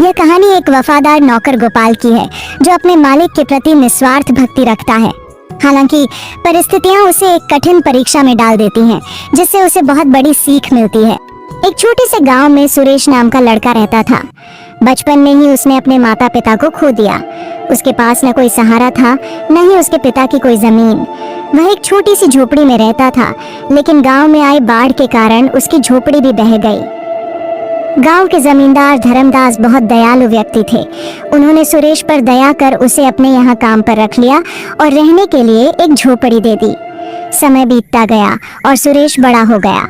यह कहानी एक वफादार नौकर गोपाल की है जो अपने मालिक के प्रति निस्वार्थ भक्ति रखता है। हालांकि परिस्थितियां उसे एक कठिन परीक्षा में डाल देती हैं, जिससे उसे बहुत बड़ी सीख मिलती है। एक छोटे से गांव में सुरेश नाम का लड़का रहता था। बचपन में ही उसने अपने माता पिता को खो दिया। उसके पास न कोई सहारा था, न ही उसके पिता की कोई जमीन। वह एक छोटी सी झोपड़ी में रहता था, लेकिन गांव में आई बाढ़ के कारण उसकी झोपड़ी भी बह गई। गांव के जमींदार धर्मदास बहुत दयालु व्यक्ति थे। उन्होंने सुरेश पर दया कर उसे अपने यहाँ काम पर रख लिया और रहने के लिए एक झोपड़ी दे दी। समय बीतता गया और सुरेश बड़ा हो गया।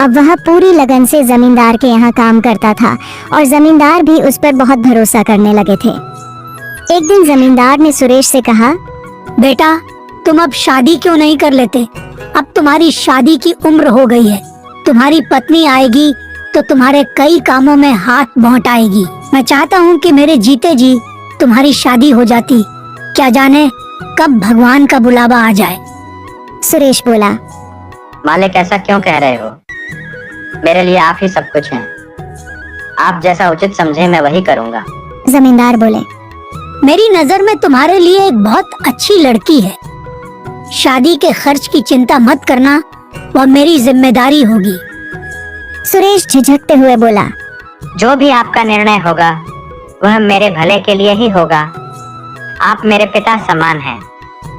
अब वह पूरी लगन से जमींदार के यहाँ काम करता था और जमींदार भी उस पर बहुत भरोसा करने लगे थे। एक दिन जमींदार ने सुरेश से कहा, बेटा, तुम अब शादी क्यों नहीं कर लेते? अब तुम्हारी शादी की उम्र हो गई है। तुम्हारी पत्नी आएगी तो तुम्हारे कई कामों में हाथ बौंटाएगी। मैं चाहता हूँ कि मेरे जीते जी तुम्हारी शादी हो जाती। क्या जाने कब भगवान का बुलावा आ जाए। सुरेश बोला, मालिक ऐसा क्यों कह रहे हो? मेरे लिए आप ही सब कुछ हैं। आप जैसा उचित समझे मैं वही करूँगा। जमींदार बोले, मेरी नजर में तुम्हारे लिए एक बहुत अच्छी लड़की है। शादी के खर्च की चिंता मत करना, वह मेरी जिम्मेदारी होगी। सुरेश झिझकते हुए बोला, जो भी आपका निर्णय होगा वह मेरे भले के लिए ही होगा। आप मेरे पिता समान हैं।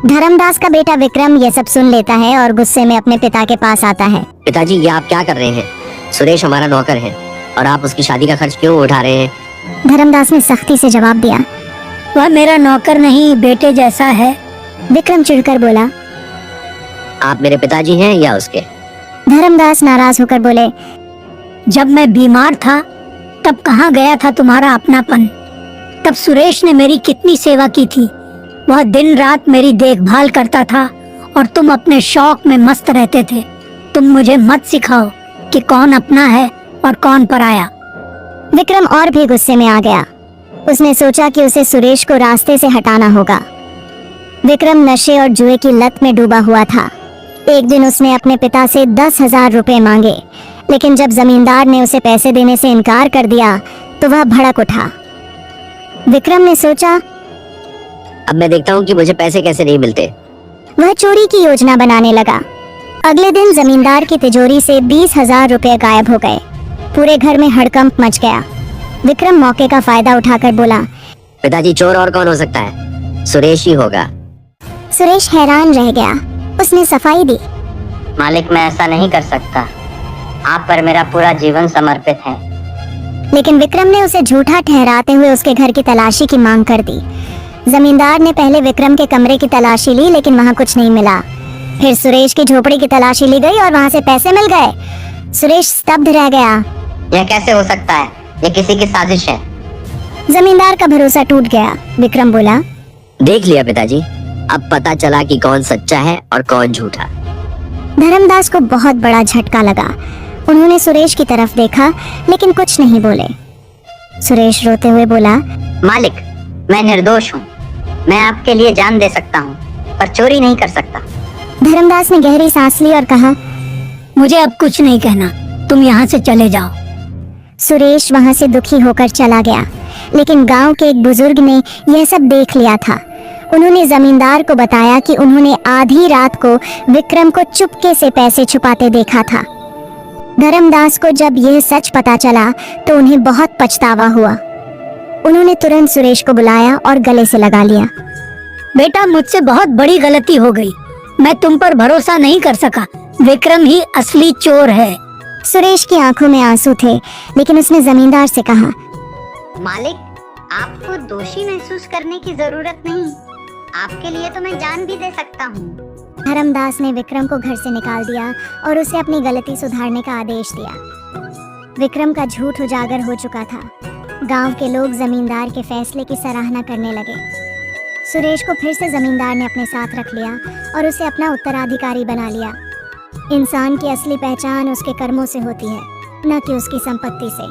धर्मदास का बेटा विक्रम यह सब सुन लेता है और गुस्से में अपने पिता के पास आता है। पिताजी, ये आप क्या कर रहे हैं? सुरेश हमारा नौकर है और आप उसकी शादी का खर्च क्यों उठा रहे हैं? धर्मदास ने सख्ती से जवाब दिया, वह मेरा नौकर नहीं, बेटे जैसा है। विक्रम चिढ़कर बोला, आप मेरे पिताजी हैं या उसके? धर्मदास नाराज होकर बोले, जब मैं बीमार था तब कहाँ गया था तुम्हारा अपनापन? तब सुरेश ने मेरी कितनी सेवा की थी। वह दिन रात मेरी देखभाल करता था और तुम अपने शौक में मस्त रहते थे। तुम मुझे मत सिखाओ कि कौन अपना है और कौन पराया। विक्रम और भी गुस्से में आ गया। उसने सोचा कि उसे सुरेश को रास्ते से हटाना होगा। विक्रम नशे और जुए की लत में डूबा हुआ था। एक दिन उसने अपने पिता से 10,000 रुपए मांगे, लेकिन जब जमींदार ने उसे पैसे देने से इनकार कर दिया तो वह भड़क उठा। विक्रम ने सोचा, अब मैं देखता हूँ कि मुझे पैसे कैसे नहीं मिलते। वह चोरी की योजना बनाने लगा। अगले दिन जमींदार की तिजोरी से 20,000 रुपए गायब हो गए। पूरे घर में हड़कंप मच गया। विक्रम मौके का फायदा उठाकर बोला, पिताजी, चोर और कौन हो सकता है? सुरेश ही होगा। सुरेश हैरान रह गया। उसने सफाई दी, मालिक, मैं ऐसा नहीं कर सकता। आप पर मेरा पूरा जीवन समर्पित है। लेकिन विक्रम ने उसे झूठा ठहराते हुए उसके घर की तलाशी की मांग कर दी। जमींदार ने पहले विक्रम के कमरे की तलाशी ली, लेकिन वहाँ कुछ नहीं मिला। फिर सुरेश की झोपड़ी की तलाशी ली गई और वहाँ से पैसे मिल गए। सुरेश स्तब्ध रह गया। यह कैसे हो सकता है? यह किसी की साजिश है। जमींदार का भरोसा टूट गया। विक्रम बोला, देख लिया पिताजी, अब पता चला कि कौन सच्चा है और कौन झूठा। धर्मदास को बहुत बड़ा झटका लगा। उन्होंने सुरेश की तरफ देखा, लेकिन कुछ नहीं बोले। सुरेश रोते हुए बोला, मालिक, मैं निर्दोष हूँ। मैं आपके लिए जान दे सकता हूँ, पर चोरी नहीं कर सकता। धर्मदास ने गहरी सांस ली और कहा, मुझे अब कुछ नहीं कहना, तुम यहाँ से चले जाओ। सुरेश वहाँ से दुखी होकर चला गया। लेकिन गांव के एक बुजुर्ग ने यह सब देख लिया था। उन्होंने जमींदार को बताया कि उन्होंने आधी रात को विक्रम को चुपके से पैसे छुपाते देखा था। धर्मदास को जब यह सच पता चला तो उन्हें बहुत पछतावा हुआ। उन्होंने तुरंत सुरेश को बुलाया और गले से लगा लिया। बेटा, मुझसे बहुत बड़ी गलती हो गई। मैं तुम पर भरोसा नहीं कर सका। विक्रम ही असली चोर है। सुरेश की आंखों में आंसू थे, लेकिन उसने जमींदार से कहा, मालिक, आपको दोषी महसूस करने की जरूरत नहीं। आपके लिए तो मैं जान भी दे सकता हूँ। धर्मदास ने विक्रम को घर से निकाल दिया और उसे अपनी गलती सुधारने का आदेश दिया। विक्रम का झूठ उजागर हो चुका था। गांव के लोग जमींदार के फैसले की सराहना करने लगे। सुरेश को फिर से जमींदार ने अपने साथ रख लिया और उसे अपना उत्तराधिकारी बना लिया। इंसान की असली पहचान उसके कर्मों से होती है, न कि उसकी संपत्ति से।